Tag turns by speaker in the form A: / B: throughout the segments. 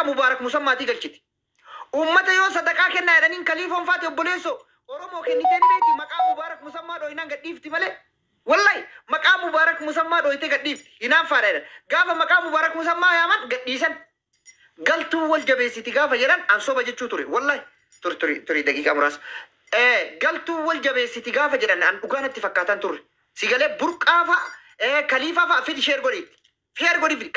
A: sadaqa mubaarak musammaati galchiti ummata yoo sadaqaa kennaa jedhaniin kaliifoon faate obboleesso oromoo kennitee ni beekti maqaa mubaarak musammaa dhooyinaan gadhiifti malee wallahi maqaa mubaarak musammaa dhooyite gadhiifti hinaan faadha gaafa maqaa mubaarak musammaa yaaman gadhiisan galtuu wal jabeessiti gaafa jedhan an soba jechuu ture wallahi turi daqiiqaa muraasa galtuu wal jabeessiti gaafa jedhan an dhugaanatti fakkaatan turre sigalee burqaafa kaliifaafa fidi sheer godhiif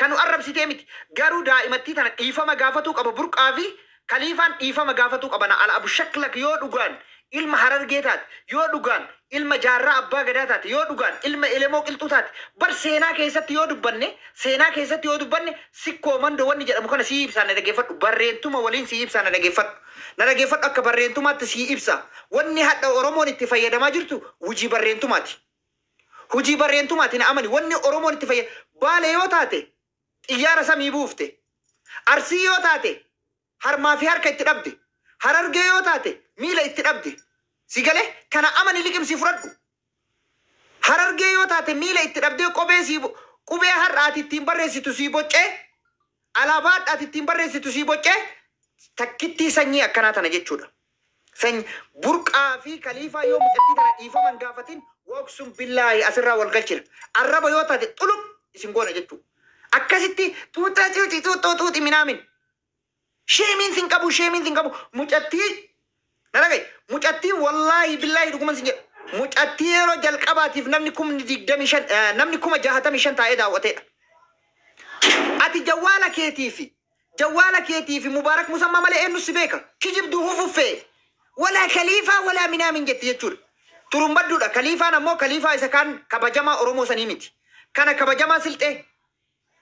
A: kanu arrabsitee miti garuu daa'imatti tana dhiifama gaafatuu qaba burqaa fi kaliifaan dhiifama gaafatuu qaba na ala abu shaklak yoo dhugaan ilma harargee taate yoo dhugaan ilma jaarraa abbaa gadaa taate yoo dhugaan ilma elemoo qilxuu taate bar seenaa keessatti yoo dubbanne sikkoo mandoo wanni jedhamu kana sii ibsaa na dhageeffadhu barreentuma waliin sii ibsaa na dhageeffadhu akka barreentumaatti sii ibsa wanni hadha oromoon itti fayyadamaa jirtu hujii barreentumaati na amani wanni oromoon itti fayyadamaa baale yoo taate xiyyaara samii buufte arsii yoo taate harmaa fi harka itti dhabde harargee yoo taate miila itti dhabde sigale kana amani liqimsi fudhadhu harargee yoo taate miila itti dhabdee qubee har'aati ittiin barreessitu sii boccee alaabaadhaati ittiin barreessitu sii boccee takkittii sanyii akkanaa tana jechuudha. Sanyii burqaa fi kaliifaa yoo mucattii tana dhiifaman gaafatin waqsun billaahi asirraa wal galchina arraba yoo taate xuluq isin goona jechuudha. Akkasitti tuuxii minaamin sheemiin sin qabu mucattii nalagay mucattii wallaahi billaahi dhuguman sin jedha mucattii yeroo jalqabaatiif namni 65 taa'ee daawwateedha. Ati jawwaala keetiifi mubaarak musammaa malee eenyu si beeka kijibduu hufuffee walaa kaliifaa walaa minaamin jetti jechuudha. Turumbadduudha kaliifaan ammoo kaliifaa isa kaan kabajamaa oromoo sanii miti kana kabajamaa silxee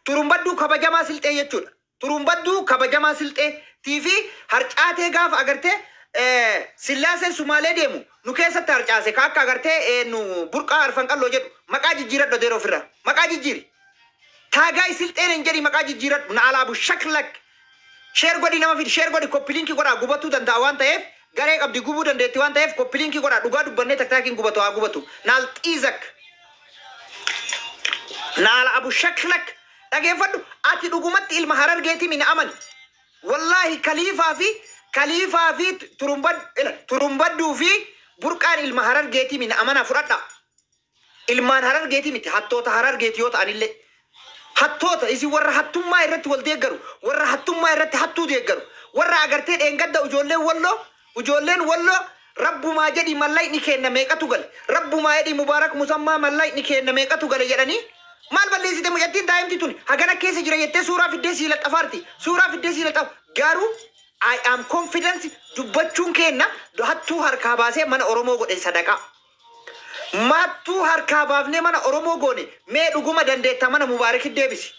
A: turumbadduu kabajamaa silxee jechuudha. Turumbadduu kabajamaa silxee tiifi harcaatee gaafa agartee sillaaseen sumaalee deemu nu keessatti harcaase ka akka agartee nu burqaa arfan qalloo jedhu maqaa jijjiiradhu deeroo ofirraa maqaa jijjiiri taagaay silxeen hin jedhi maqaa jijjiiradhu na alaabu shaklak sheer godhi nama fidi sheer godhi koppiliinkii godhaa gubatuu danda'a waan ta'eef garee qabdi gubuu dandeetti waan ta'eef koppiliinkii godhaa dhugaa dubbannee taktaakiin gubatu haa gubatu naal xiizak naal abu shaklak dhageeffadhu ati dhugumatti ilma harargeetii min aman wallahi kaliifaa fi turumbadduu fi burqaan ilma harargeetii min amana fudhadha ilmaan harargeetii miti hattoota harargeetii yoo ta'anillee hattoota isin warra hattummaa irratti wal deeggaru warra hattummaa irratti hattuu deeggaru warra agartee dheengadda ijoolleen walloo rabbumaa jedhi mallayni kenna meeqatu gale rabbumaa jedhi mubaarak musammaa mallayni kenna meeqatu gale jedhanii maal balleessite mucattiin daa'imti tun hagana keessa jira jettee suuraa fiddee sii laxxafaarti garuu I am confident dubbachuun kenna hattuu harkaa baasee mana oromoo godhe sadaqa mattuu harkaa baafnee mana oromoo goone mee dhuguma dandeetta mana mubaarak deebisi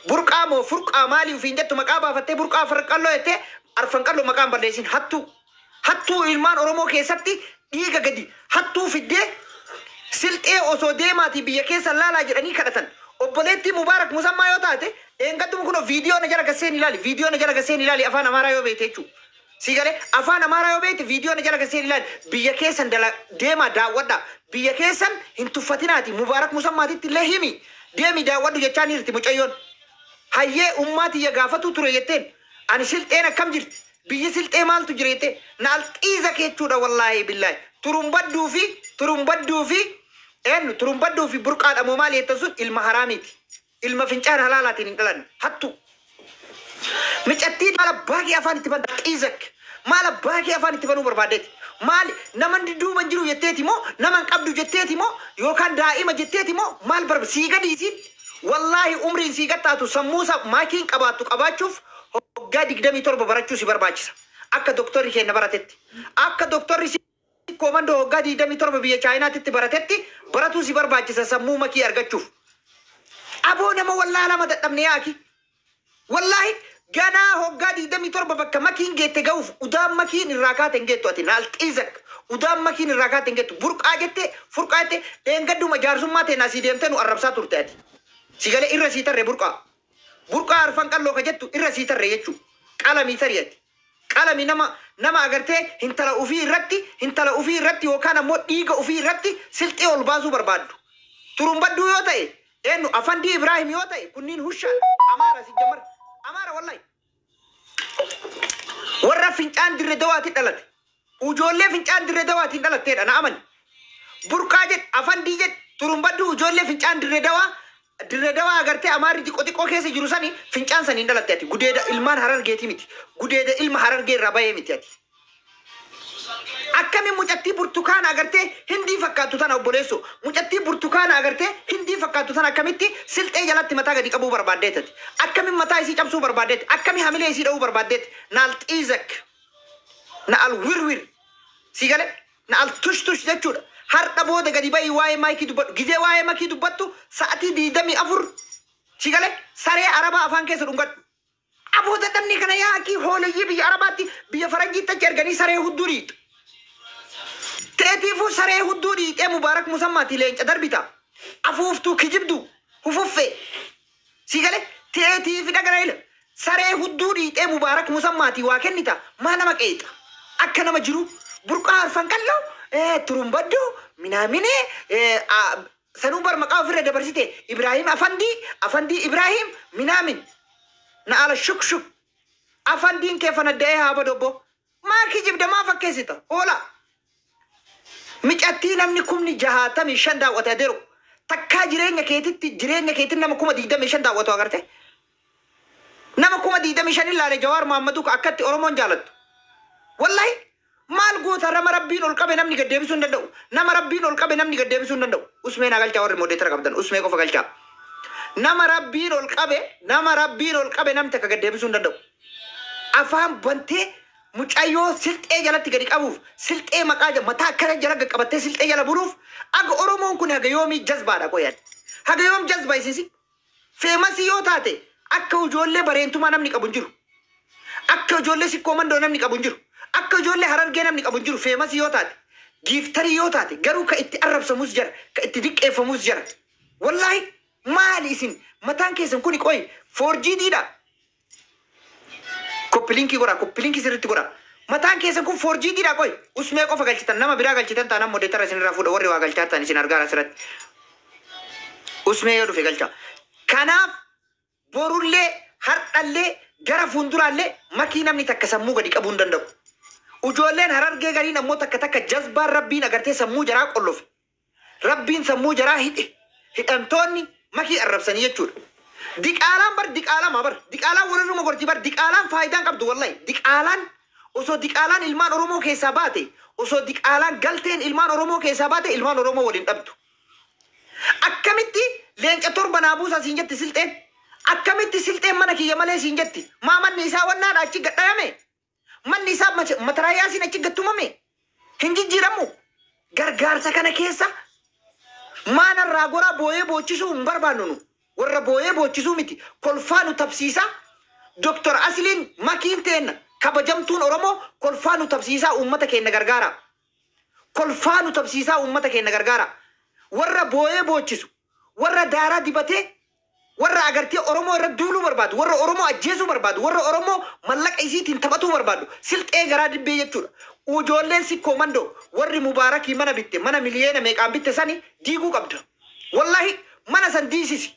A: burqaa moo furqaa maaliif hin jettu maqaa baafattee burqaa farqalloo jettee arfan qalloo maqaan balleessin hattuu ilmaan oromoo keessatti dhiiga gadi hattuu fiddee silxee osoo deemaatii biyya keessa laalaa jedhanii kadhatan obboleettii mubaarak musammaa yoo taate eengaddu kun viidiyoo na jala gaseen ilaali afaan amaaraa yoo beekte jechuudha. Sigale afaan amaaraa yoo beekte viidiyoo na jala gaseen ilaali biyya keessan deemaa daawwadha biyya keessan hin tuffatinaati mubaarak musammaatitti illee himi deemi daawwadhu jechaan jirti mucayyoon hayyee ummaatiyya gaafatu ture jetteen ani silxeen akkam jirti biyyi silxee maaltu jira jettee naal xiiza keechuudha wallaahi billaahi turumbadduu fi burqaadha moo maali jettan sun ilma haraamiiti ilma fincaan halaalaatiin hin dhalan hattu micattiin maal abbaa afaan itti banta xiizak maal abbaa afaan itti banuu barbaadeeti maal naman duuban jiru jetteeti moo naman qabdu jetteeti moo yookaan daa'ima jetteeti moo maal barba sii gadi isiin wallaahi umriin sii gattaatu sammuusa maakiin qabaachuuf hoggaa 27 barachuu si barbaachisa akka doktorri keenya baratetti akka doktorri komando hoggaa 27 biyya chaayinaatitti baratetti baratuu si barbaachisa sammuu makii argachuuf aboo nama wallaa lama dadhabne yaaki wallahi ganaa hoggaa 27 bakka makiin geette ga'uuf udaan makiin irraa kaate hin geettu ati naal xiizak udaan makiin irraa kaate hin geettu burqaa jette furqaa jette dheengadduma jaarsummaa ta'e naasii deemtee nu arrabsaa turte ati si galee irra sii tarre burqaa arfan qalloo ka jettu irra sii tarre jechuu qalamii tariyati qalami nama agartee hintala ufii irratti yookaan ammoo dhiiga ufii irratti silxee ol baasuu barbaaddu turumbadduu yoo ta'e eenyu afandii ibraahim yoo ta'e kunniin hushaan amaara si jamar amaara wallahi fincaan dirre dawaati dhalate. Ujoollee fincaan dirre dawaati dhalatteedha na amani. Burqaa jedh afandii jedh turumbaddu ujoollee fincaan dirre dawaa agartee amaarri xiqqoo keessa jiru sani fincaan saniin dhalatte ati. Gudeeda ilmaan Harargeeti miti. Gudeeda ilma Harargee irraa bahee miti ati. Akkami mucattii burtukaana agartee hindii fakkaatu tana obboleessu. Mucattii burtukaana agartee hindii fakkaatu tana akkamitti silxee jalatti mataa gadi qabuu barbaaddeetati. Akkami mataa isii cabsuu barbaaddeeti. Akkami hamilee isii dha'uu barbaaddeeti. Naal xiizak. Naal wirwir. Si galee naal tush jechuudha. Har'a booda gadi ba'i waa'ee maayikii dubbatu. Gizee waa'ee maayikii dubbattu sa'atii 24 si galee saree Arabaa afaan keessa dhungadhu. Abooda dhabni kana yaakii hooleyyii biyya Arabaatti biyya Faranjiitti achi erganii saree hudduu dhiitu. Teetiifuu saree hudduu dhiitee Mubaarak Musammaati leenca darbita. Afuuftuu kijibdu hufuffee. Si galee teetiifi dhagaraa'ila. Saree hudduu dhiitee Mubaarak Musammaati waa kennita. Maa nama qeexa. Akka nama jiru burqaa harfan qalloo turumbaddu minaamine sanuu bar maqaa ofirra dabarsite Ibrahim Afandi Ibrahim minaamin na ala shuk afandiin kee fanadda'ee haa badobbo. Maa kijibda maa fakkeessita hoola. Micattii namni 65 daawwata adeeru. Takkaa jireenya keetiin nama 25 daawwatu agarte. Nama 25 ilaale Jawaar Mohammadu akkatti Oromoon jaalattu. Wallahi maal goota nama rabbiin ol qabe namni gad deebisuu hin danda'u. Nama rabbiin ol qabe namni gad deebisuu hin danda'u. Usmee na galchaa warri moodeetara qabdan. Usmee qofa galchaa. Nama rabbiin ol qabe namni takka gad deebisuu hin danda'u. Afaan bantee mucayyoo silxee jalatti gadi qabuuf silxee maqaa mataa akkana jala qabattee silxee jala buruuf aga Oromoon kun haga yoomii jazbaadha qoyan. Haga yoom jazba isisi. Feemasii yoo taate akka ijoollee bareentumaa namni qabu hin jiru. Akka ijoollee sikkoo mandoo namni qabu hin jiru. Akka ijoollee Harargee namni qabu hin jiru. Feemasii yoo taate giiftarii yoo taate garuu ka itti arrabsamus jira ka itti diqqeeffamus jira. Wallahi maali isin mataan keessan kuni qoyi 4G'dha. Koppilinkii godha koppilinkii sirriitti godha. Mataan keessan kun 4G'dha qoyi. Usmee qofa galchitan nama biraa galchitan taanaan moodeetara isinirraa fuudha warri waa galchaa ta'an isin argaa asirratti. Usmee yoo dhufe galcha. Kanaaf borullee har'allee gara fuulduraallee makii namni takka sammuu gadi qabuu hin danda'u. Ujoolleen Harargee gariin ammoo takka jazbaan rabbiin agartee sammuu jaraa qollofe. Rabbiin sammuu jaraa hidhamtoonni makii arrabsanii jechuudha. Diqaalaan walirruma gorti diqaalaan faayidaan qabdu wallahi. Osoo diqaalaan ilmaan Oromoo keessaa baate osoo diqaalaan galteen ilmaan Oromoo keessaa baate ilmaan Oromoo waliin dhabdu. Akkamitti leenca torba naabuusaa siin jetti silxeen. Akkamitti silxeen mana kiyya malee siin jetti. Maa manni isaa wannaadha achi gadhayame. Manni isaa mataraayaa siin achi gattumame. Hin jijjiiramu. Gargaarsa kana keessa maanarraa goraa booyee boochisuu hin barbaannu nu. Warra booyee boochisuu miti. Kolfaanu tabsiisaa. Dr. Asliin makiin teenna kabajamtuun Oromoo kolfaanu tabsiisaa uummata keenya gargaara. Kolfaanu tabsiisaa uummata keenya gargaara. Warra booyee boochisu. Warra daaraa dibatee warra agartee Oromoo irra duuluu barbaadu, warra Oromoo ajjeesuu barbaadu, warra Oromoo mallaqa isiitiin taphatuu barbaadu, silxee garaa dibbee jechuudha. Ujoolleen sikkoo mandoo warri Mubaarakii mana bitte, mana miliyeena meeqaan bitte sani diiguu qabda. Wallahi mana san diisisi.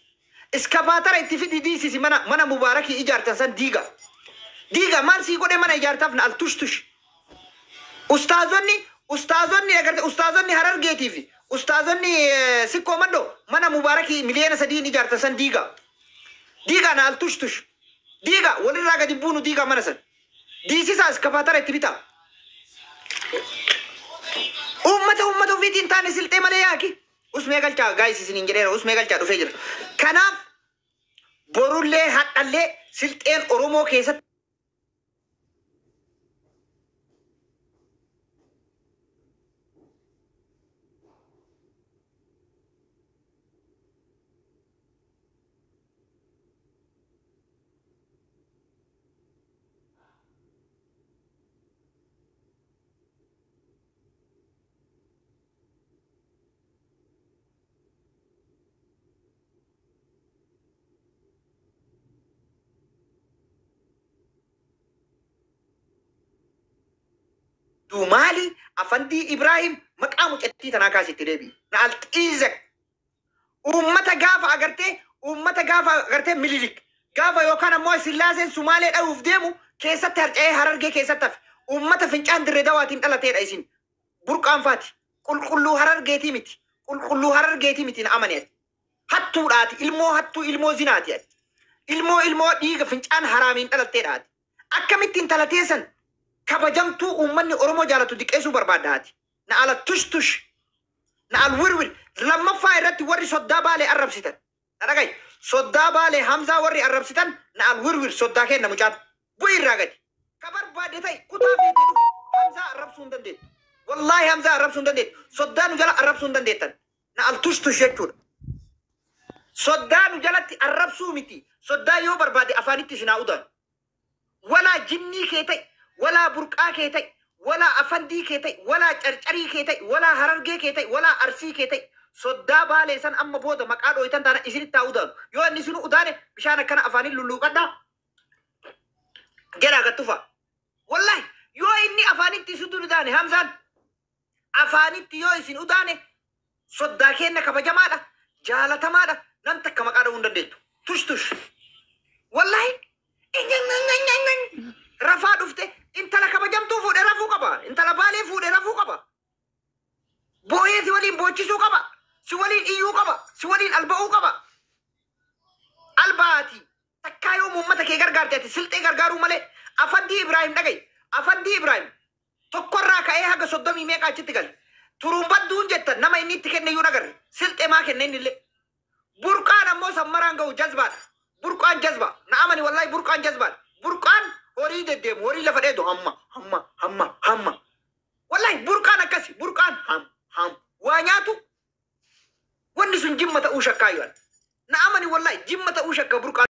A: Iskabaatara itti fidi diisisi mana Mubaarakii ijaartan san diiga. Diiga maal sii godhee mana ijaartaaf na al tush. Ustaazonni agartee ustaazonni Harargeetii fi ustaazonni sikkoo mandoo mana Mubaarakii miliyeena 3 ijaartan san diiga. Diiga na al tush. Diiga walirraa gadi buunu diiga mana san. Diisisaa iskabaatara itti bitaa. Ummata ofiitiin taane silxee malee yaaki. Usmee galchaa gaayis isiniin jedheera usmee galchaa dhufee jira. Kanaaf borullee hadhallee silxeen Oromoo keessatti Mali Afandi Ibrahim maqaa mucattii tanaa kaasitti deebi. Na alxiizak. Ummata gaafa agartee Mililik. Gaafa yookaan ammoo Sillaaseen Sumaalee dha'uuf deemu keessatti harca'ee Harargee keessatti hafe. ummata fincaan dirree dawaatiin dhalateedha isin burqaan faati qulqulluu harargeetii miti qulqulluu harargeetii miti na amani'ati hattuudhaati ilmoo zinaati ilmoo dhiiga fincaan haraamiin dhalatteedhaati akkamittiin talateessan kabajamtuu uummanni Oromoo jaalatu diqeessuu barbaadaati na ala tush na al wirwir lammaffaa irratti warri soddaa baalee arrabsitan na dhagaye soddaa baalee Hamzaa warri arrabsitan na al wirwir soddaa kenna mucaan bu'ii irraa gadi kabarbaade ta'e kutaa feetee dhufe Hamzaa arrabsuu hin dandeettu wallahi Hamzaa arrabsuu hin dandeettu soddaa nu jala arrabsuu hin dandeettan na al tush jechuudha soddaa nu jalatti arrabsuu miti soddaa yoo barbaade afaanitti isinaa udaan walaa jinnii kee ta'e walaa burqaa kee ta'e walaa afandii kee ta'e walaa carcarii kee ta'e walaa harargee kee ta'e walaa arsii kee ta'e soddaa baalee san amma booda maqaa dhooytan taana isinitti haa udaanu yoo inni sinu udaane bishaan akkana afaaniin lulluuqadhaa jedhaa gattufa wallahi yoo inni afaanitti isin udaane Hamzaan afaanitti yoo isin udaane soddaa kenna kabajamaadha jaalatamaadha nam takka maqaa dha'uu hin dandeettu tush wallahi rafaa dhufte intala kabajamtuu fuudhe rafuu qaba intala baalee fuudhe rafuu qaba booyee si waliin boochisuu qaba si waliin iyyuu qaba si waliin alba'uu qaba albaati takkaa yoo uummata kee gargaarte ati silxee gargaaruu malee afandii Ibrahim dhagaye afandii Ibrahim tokkorraa ka'ee haga 30 meeqa achitti gale turumbadduun jettan nama inni itti kenne iyyuu nagarre silxee maa kenne innillee burqaan ammoo sammaraan ga'u jazbaadha burqaan jazba na amani wallahi burqaan jazbaadha burqaan horii deddeemu horii lafa dheedu hamma wallahi burqaan akkasi burqaan ham waa nyaatu wanni sun jimma ta'uu shakkaayyuan na amani wallahi jimma ta'uu shakka burqaan